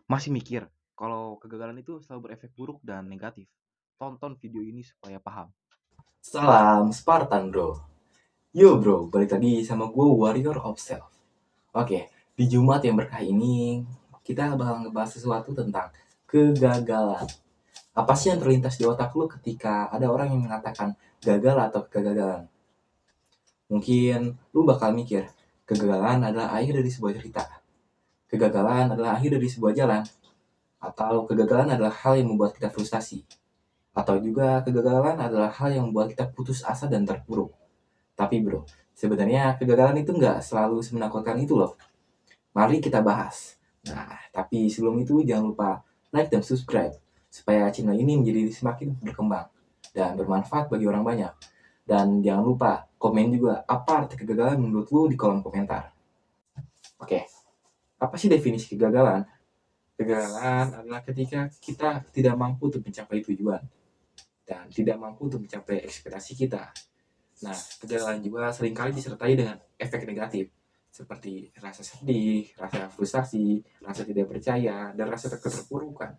Masih mikir kalau kegagalan itu selalu berefek buruk dan negatif? Tonton video ini supaya paham. Salam Spartan bro. Yo bro, balik lagi sama gue Warrior of Self. Oke, di Jumat yang berkah ini kita bakal ngebahas sesuatu tentang kegagalan. Apa sih yang terlintas di otak lu ketika ada orang yang mengatakan gagal atau kegagalan? Mungkin lu bakal mikir, kegagalan adalah akhir dari sebuah cerita. Kegagalan adalah akhir dari sebuah jalan. Atau kegagalan adalah hal yang membuat kita frustasi. Atau juga kegagalan adalah hal yang membuat kita putus asa dan terpuruk. Tapi bro, sebenarnya kegagalan itu nggak selalu semenakutkan itu loh. Mari kita bahas. Nah, tapi sebelum itu jangan lupa like dan subscribe supaya channel ini menjadi semakin berkembang dan bermanfaat bagi orang banyak. Dan jangan lupa komen juga apa arti kegagalan menurut lu di kolom komentar. Oke, apa sih definisi kegagalan? Kegagalan adalah ketika kita tidak mampu untuk mencapai tujuan dan tidak mampu untuk mencapai ekspektasi kita. Nah, kegagalan juga seringkali disertai dengan efek negatif, seperti rasa sedih, rasa frustasi, rasa tidak percaya, dan rasa keterpurukan.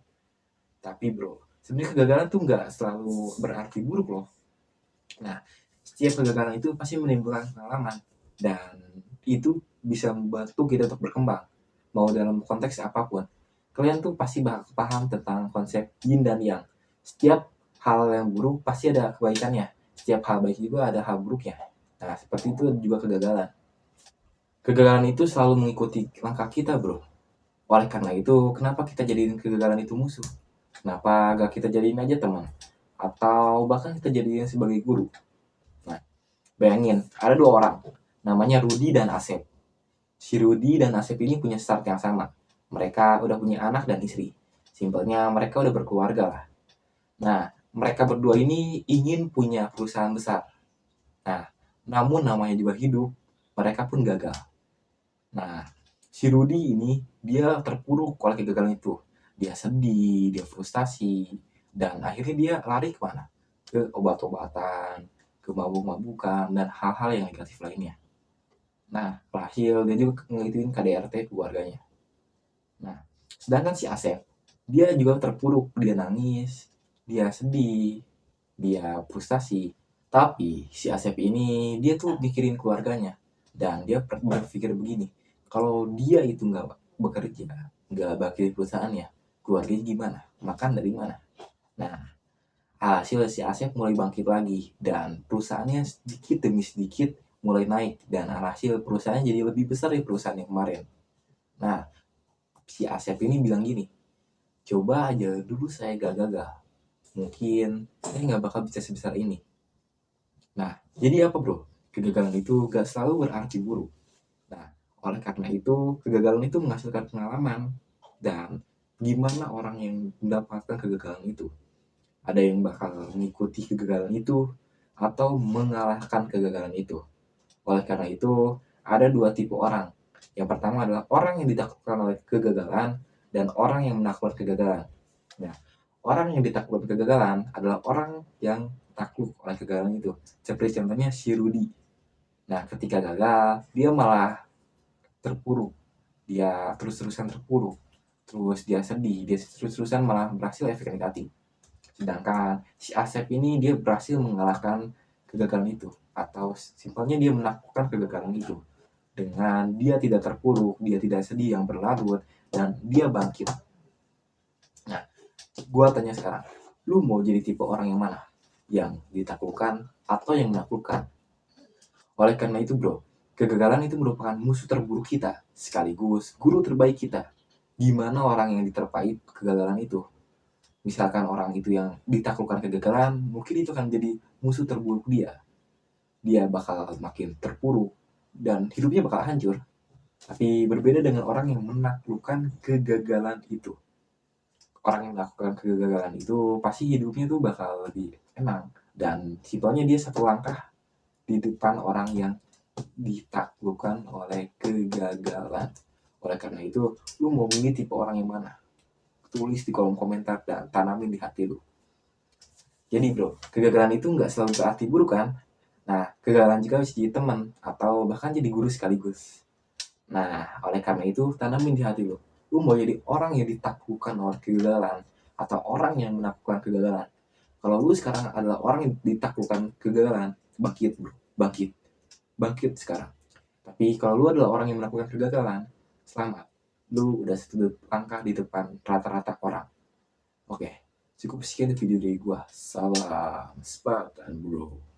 Tapi bro, sebenarnya kegagalan tuh nggak selalu berarti buruk loh. Nah, setiap kegagalan itu pasti menimbulkan pengalaman, dan itu bisa membantu kita untuk berkembang, mau dalam konteks apapun. Kalian tuh pasti bakal paham tentang konsep yin dan yang. Setiap hal yang buruk pasti ada kebaikannya, setiap hal baik juga ada hal buruknya. Nah, seperti itu juga kegagalan. Kegagalan itu selalu mengikuti langkah kita, bro. Oleh karena itu, kenapa kita jadiin kegagalan itu musuh? Kenapa gak kita jadiin aja teman? Atau bahkan kita jadiin sebagai guru? Nah, bayangin, ada dua orang, namanya Rudi dan Asep. Si Rudi dan Asep ini punya start yang sama. Mereka udah punya anak dan istri. Simpelnya mereka udah berkeluarga lah. Nah, mereka berdua ini ingin punya perusahaan besar. Nah, namun namanya juga hidup, mereka pun gagal. Nah, si Rudi ini dia terpuruk oleh kegagalan itu. Dia sedih, dia frustasi, dan akhirnya dia lari kemana? Ke obat-obatan, ke mabuk-mabukan, dan hal-hal yang negatif lainnya. Nah, alhasil dia juga ngelitin KDRT keluarganya. Nah, sedangkan si Asep, dia juga terpuruk, dia nangis, dia sedih, dia frustasi. Tapi si Asep ini dia tuh mikirin keluarganya dan dia berpikir begini, kalau dia itu nggak bekerja, nggak bakal di perusahaannya, keluarganya gimana? Makan dari mana? Nah, hasil si Asep mulai bangkit lagi dan perusahaannya sedikit demi sedikit mulai naik dan hasil perusahaannya jadi lebih besar dari perusahaan yang kemarin. Nah, si Asep ini bilang gini, coba aja dulu saya gak gagal, mungkin saya nggak bakal bisa sebesar ini. Nah, jadi apa bro? Kegagalan itu gak selalu berarti buruk. Nah, oleh karena itu, kegagalan itu menghasilkan pengalaman. Dan gimana orang yang mendapatkan kegagalan itu? Ada yang bakal mengikuti kegagalan itu, atau mengalahkan kegagalan itu. Oleh karena itu, ada dua tipe orang. Yang pertama adalah orang yang ditaklukkan oleh kegagalan, dan orang yang menaklukkan kegagalan. Nah, orang yang ditaklukkan kegagalan adalah orang yang takluk oleh kegagalan itu. Seperti contohnya si Rudi. Nah, ketika gagal, dia malah terpuruk. Dia terus-terusan terpuruk. Terus dia sedih, dia terus-terusan malah berhasil efek negatif. Sedangkan si Asep ini dia berhasil mengalahkan kegagalan itu. Atau simpelnya dia menaklukkan kegagalan itu. Dengan dia tidak terpuruk, dia tidak sedih yang berlarut, dan dia bangkit. Nah, gua tanya sekarang, lu mau jadi tipe orang yang mana? Yang ditaklukkan atau yang menaklukkan? Oleh karena itu bro, kegagalan itu merupakan musuh terburuk kita, sekaligus guru terbaik kita. Gimana orang yang diterpai kegagalan itu? Misalkan orang itu yang ditaklukkan kegagalan, mungkin itu akan jadi musuh terburuk dia. Dia bakal makin terpuruk, dan hidupnya bakal hancur. Tapi berbeda dengan orang yang menaklukkan kegagalan itu. Orang yang melakukan kegagalan itu pasti hidupnya tuh bakal lebih tenang. Dan simpelnya dia satu langkah di depan orang yang ditaklukkan oleh kegagalan. Oleh karena itu, lu mau milih tipe orang yang mana? Tulis di kolom komentar dan tanamin di hati lu. Jadi bro, kegagalan itu nggak selalu berarti buruk kan? Nah, kegagalan juga bisa jadi teman atau bahkan jadi guru sekaligus. Nah, oleh karena itu, tanamin di hati lu. Lu mau jadi orang yang ditaklukkan oleh kegagalan atau orang yang menaklukkan kegagalan? Kalau lu sekarang adalah orang yang ditaklukkan kegagalan, bangkit bro, bangkit, bangkit sekarang. Tapi kalau lu adalah orang yang melakukan kegagalan, selamat. Lu udah satu langkah di depan rata-rata orang. Oke, cukup sekian video dari gua. Salam Spartan bro.